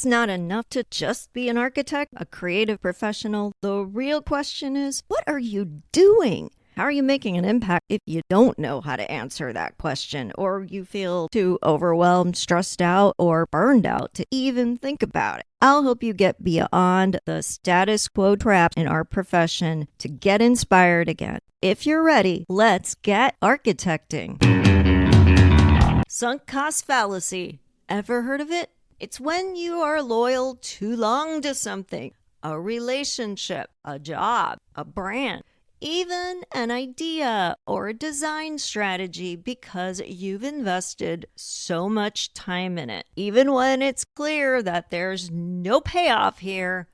It's not enough to just be an architect, a creative professional. The real question is, what are you doing? How are you making an impact if you don't know how to answer that question, or you feel too overwhelmed, stressed out, or burned out to even think about it? I'll help you get beyond the status quo trap in our profession to get inspired again. If you're ready, let's get architecting. Sunk cost fallacy. Ever heard of it? It's when you are loyal too long to something, a relationship, a job, a brand, even an idea or a design strategy because you've invested so much time in it. Even when it's clear that there's no payoff here,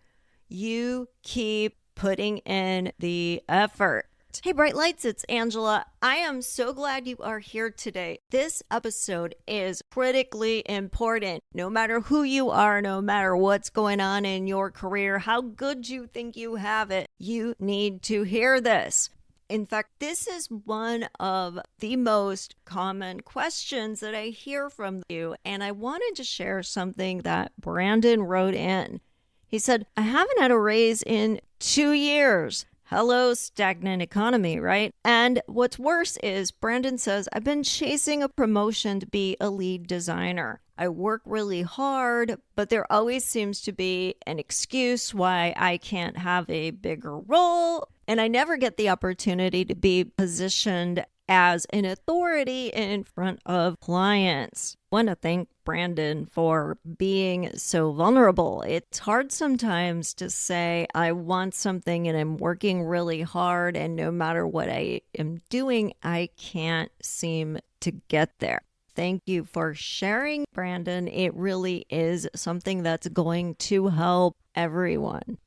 you keep putting in the effort. Hey, Bright Lights, it's Angela. I am so glad you are here today. This episode is critically important. No matter who you are, no matter what's going on in your career, how good you think you have it, you need to hear this. In fact, this is one of the most common questions that I hear from you, and I wanted to share something that Brandon wrote in. He said, I haven't had a raise in 2 years. Hello, stagnant economy, right? And what's worse is Brandon says, I've been chasing a promotion to be a lead designer. I work really hard, but there always seems to be an excuse why I can't have a bigger role. And I never get the opportunity to be positioned as an authority in front of clients. I want to thank Brandon for being so vulnerable. It's hard sometimes to say, I want something and I'm working really hard, and no matter what I am doing, I can't seem to get there. Thank you for sharing, Brandon. It really is something that's going to help everyone.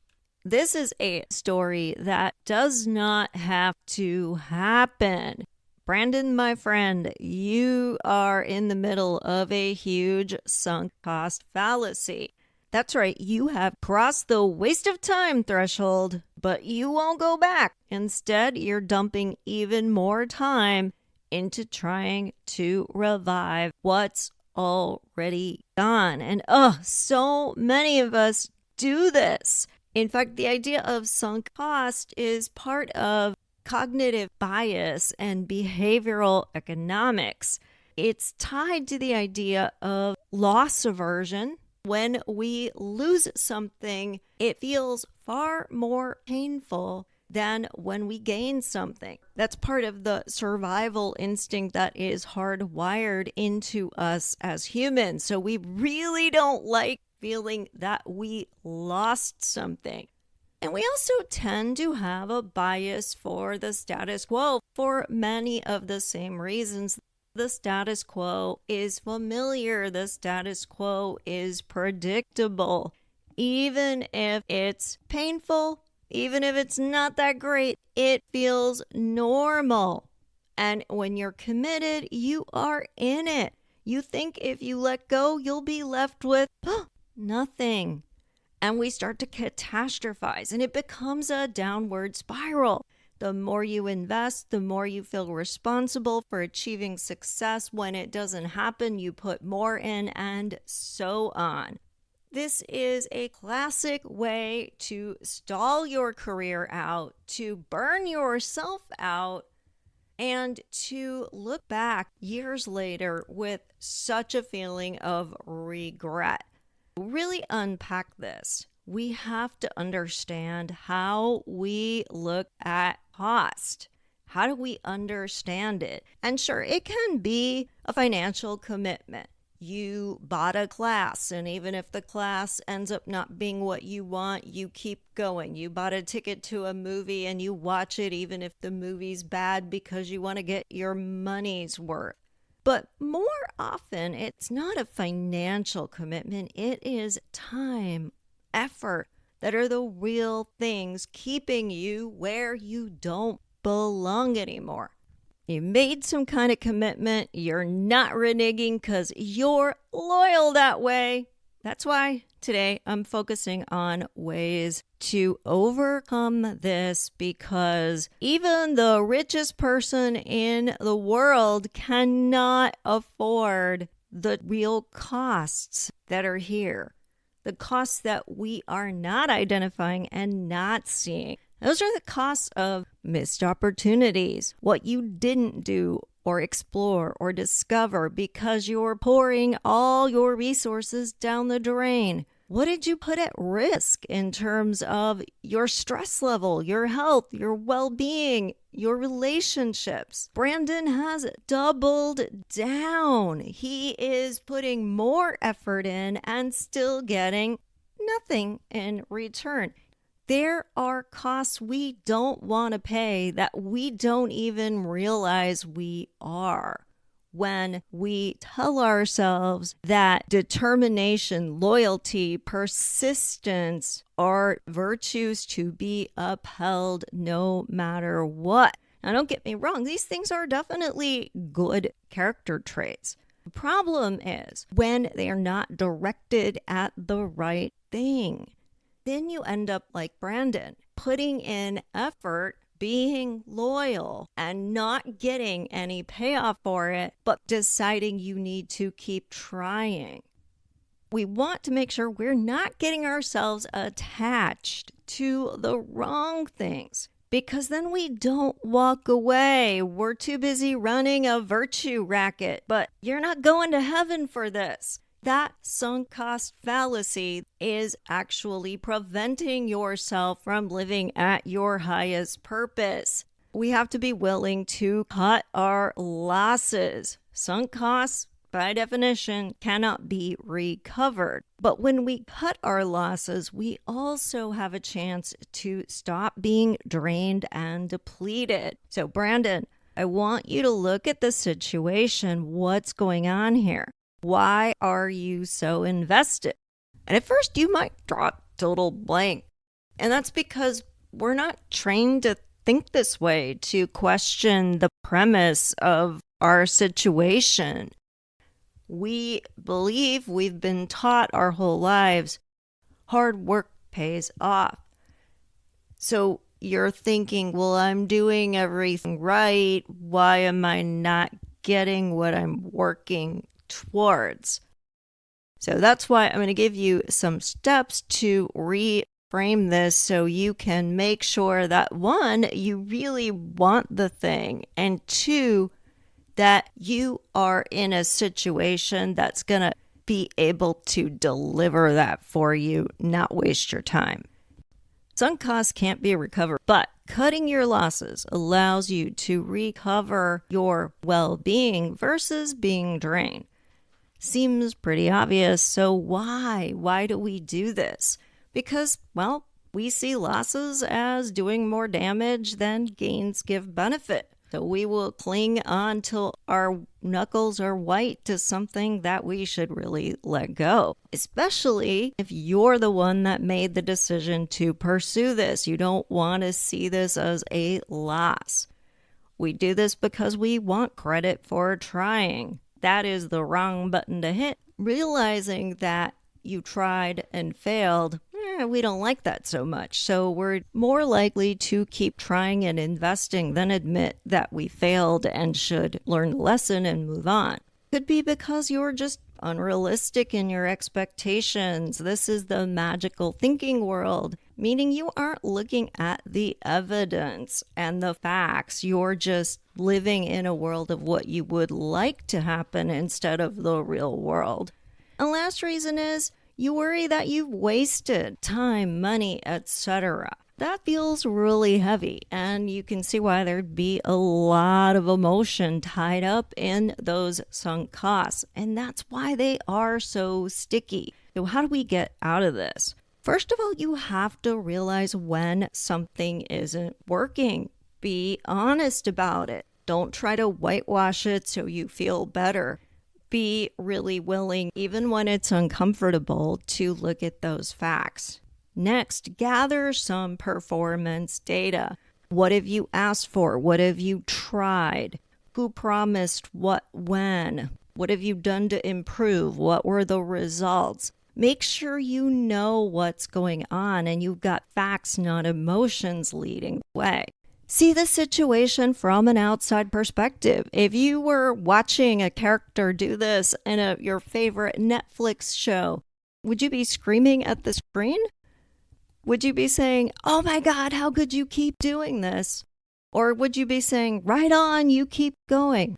This is a story that does not have to happen. Brandon, my friend, you are in the middle of a huge sunk cost fallacy. That's right, you have crossed the waste of time threshold, but you won't go back. Instead, you're dumping even more time into trying to revive what's already gone. And so many of us do this. In fact, the idea of sunk cost is part of cognitive bias and behavioral economics. It's tied to the idea of loss aversion. When we lose something, it feels far more painful than when we gain something. That's part of the survival instinct that is hardwired into us as humans. So we really don't like feeling that we lost something. And we also tend to have a bias for the status quo for many of the same reasons. The status quo is familiar. The status quo is predictable. Even if it's painful, even if it's not that great, it feels normal. And when you're committed, you are in it. You think if you let go, you'll be left with nothing. And we start to catastrophize, and it becomes a downward spiral. The more you invest, the more you feel responsible for achieving success. When it doesn't happen, you put more in, and so on. This is a classic way to stall your career out, to burn yourself out, and to look back years later with such a feeling of regret. Really unpack this. We have to understand how we look at cost. How do we understand it? And sure, it can be a financial commitment. You bought a class, and even if the class ends up not being what you want, you keep going. You bought a ticket to a movie and you watch it even if the movie's bad because you want to get your money's worth. But more often, it's not a financial commitment. It is time, effort that are the real things keeping you where you don't belong anymore. You made some kind of commitment. You're not reneging because you're loyal that way. That's why today I'm focusing on ways to overcome this, because even the richest person in the world cannot afford the real costs that are here. the costs that we are not identifying and not seeing. Those are the costs of missed opportunities, what you didn't do or explore or discover because you're pouring all your resources down the drain. What did you put at risk in terms of your stress level, your health, your well-being, your relationships? Brandon has doubled down. He is putting more effort in and still getting nothing in return. There are costs we don't want to pay that we don't even realize we are. When we tell ourselves that determination, loyalty, persistence are virtues to be upheld no matter what. Now, don't get me wrong, these things are definitely good character traits. The problem is when they are not directed at the right thing. Then you end up like Brandon, putting in effort, being loyal, and not getting any payoff for it, but deciding you need to keep trying. We want to make sure we're not getting ourselves attached to the wrong things, because then we don't walk away. We're too busy running a virtue racket, but you're not going to heaven for this. That sunk cost fallacy is actually preventing yourself from living at your highest purpose. We have to be willing to cut our losses. Sunk costs, by definition, cannot be recovered. But when we cut our losses, we also have a chance to stop being drained and depleted. So, Brandon, I want you to look at the situation. What's going on here? Why are you so invested? And at first you might draw total blank. And that's because we're not trained to think this way, to question the premise of our situation. We believe we've been taught our whole lives hard work pays off. So you're thinking, well, I'm doing everything right. Why am I not getting what I'm working towards? So that's why I'm going to give you some steps to reframe this so you can make sure that one, you really want the thing, and two, that you are in a situation that's going to be able to deliver that for you, not waste your time. Sunk costs can't be recovered, but cutting your losses allows you to recover your well-being versus being drained. Seems pretty obvious. So why? Why do we do this? Because, well, we see losses as doing more damage than gains give benefit. So we will cling on till our knuckles are white to something that we should really let go, especially if you're the one that made the decision to pursue this. You don't want to see this as a loss. We do this because we want credit for trying. That is the wrong button to hit. Realizing that you tried and failed, we don't like that so much. So we're more likely to keep trying and investing than admit that we failed and should learn the lesson and move on. Could be because you're just unrealistic in your expectations. This is the magical thinking world, meaning you aren't looking at the evidence and the facts. You're just living in a world of what you would like to happen instead of the real world. And last reason is you worry that you've wasted time, money, etc. That feels really heavy, and you can see why there'd be a lot of emotion tied up in those sunk costs, and that's why they are so sticky. So how do we get out of this? First of all, you have to realize when something isn't working. Be honest about it. Don't try to whitewash it so you feel better. Be really willing, even when it's uncomfortable, to look at those facts. Next, gather some performance data. What have you asked for? What have you tried? Who promised what when? What have you done to improve? What were the results? Make sure you know what's going on and you've got facts, not emotions, leading the way. See the situation from an outside perspective. If you were watching a character do this in your favorite Netflix show, Would you be screaming at the screen? Would you be saying, "Oh my God, how could you keep doing this?" Or would you be saying, "Right on, you keep going"?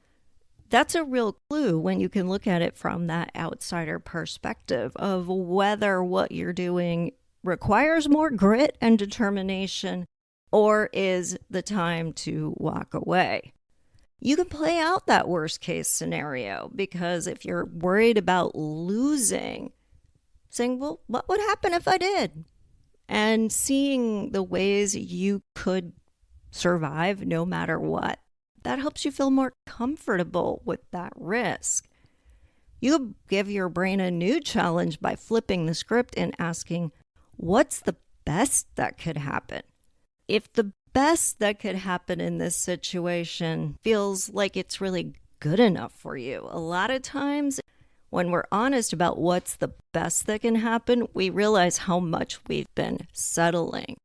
That's a real clue when you can look at it from that outsider perspective of whether what you're doing requires more grit and determination or is the time to walk away. You can play out that worst case scenario because if you're worried about losing, saying, "Well, what would happen if I did?" And seeing the ways you could survive no matter what, that helps you feel more comfortable with that risk. You give your brain a new challenge by flipping the script and asking, what's the best that could happen? If the best that could happen in this situation feels like it's really good enough for you, a lot of times when we're honest about what's the best that can happen, we realize how much we've been settling.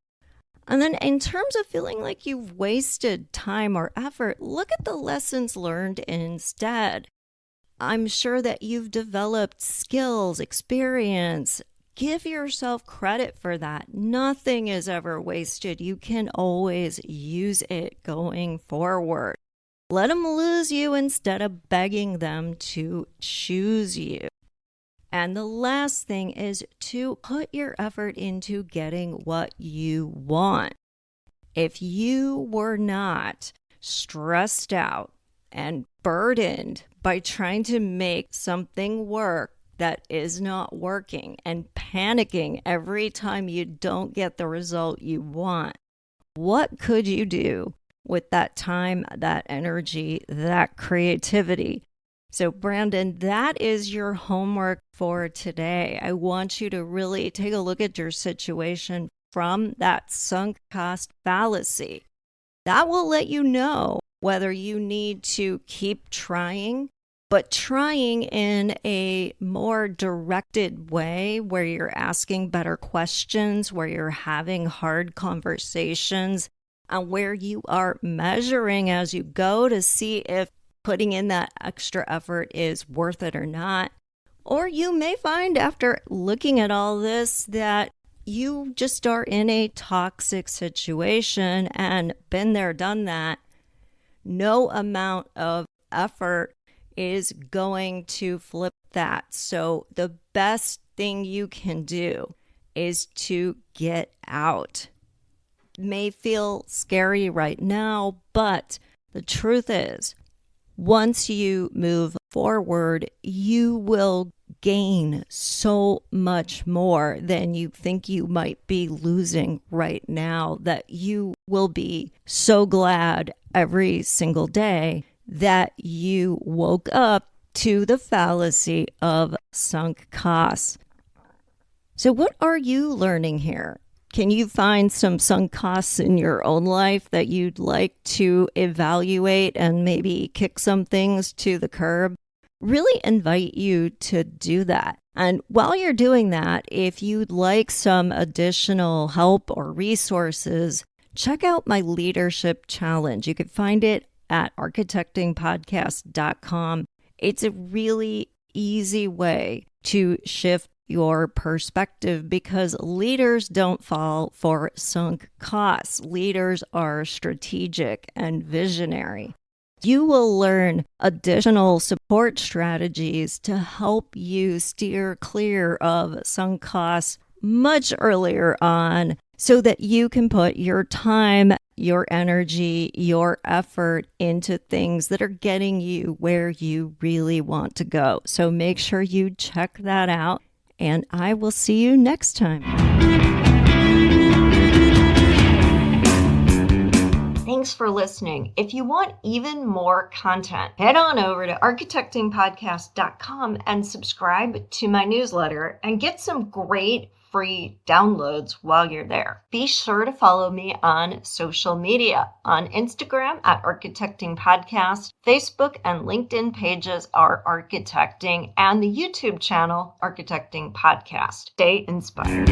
And then in terms of feeling like you've wasted time or effort, look at the lessons learned instead. I'm sure that you've developed skills, experience. Give yourself credit for that. Nothing is ever wasted. You can always use it going forward. Let them lose you instead of begging them to choose you. And the last thing is to put your effort into getting what you want. If you were not stressed out and burdened by trying to make something work that is not working and panicking every time you don't get the result you want, what could you do with that time, that energy, that creativity? So, Brandon, that is your homework for today. I want you to really take a look at your situation from that sunk cost fallacy. That will let you know whether you need to keep trying, but trying in a more directed way where you're asking better questions, where you're having hard conversations, and where you are measuring as you go to see if putting in that extra effort is worth it or not. Or you may find after looking at all this that you just are in a toxic situation and been there, done that. No amount of effort is going to flip that. So the best thing you can do is to get out. It may feel scary right now, but the truth is, once you move forward, you will gain so much more than you think you might be losing right now, that you will be so glad every single day that you woke up to the fallacy of sunk costs. So what are you learning here? Can you find some sunk costs in your own life that you'd like to evaluate and maybe kick some things to the curb? Really invite you to do that. And while you're doing that, if you'd like some additional help or resources, check out my leadership challenge. You can find it at architectingpodcast.com. It's a really easy way to shift your perspective because leaders don't fall for sunk costs. Leaders are strategic and visionary. You will learn additional support strategies to help you steer clear of sunk costs much earlier on so that you can put your time, your energy, your effort into things that are getting you where you really want to go. So make sure you check that out. And I will see you next time. Thanks for listening. If you want even more content, head on over to architectingpodcast.com and subscribe to my newsletter and get some great free downloads while you're there. Be sure to follow me on social media. On Instagram at Architecting Podcast, Facebook and LinkedIn pages are Architecting, and the YouTube channel Architecting Podcast. Stay inspired.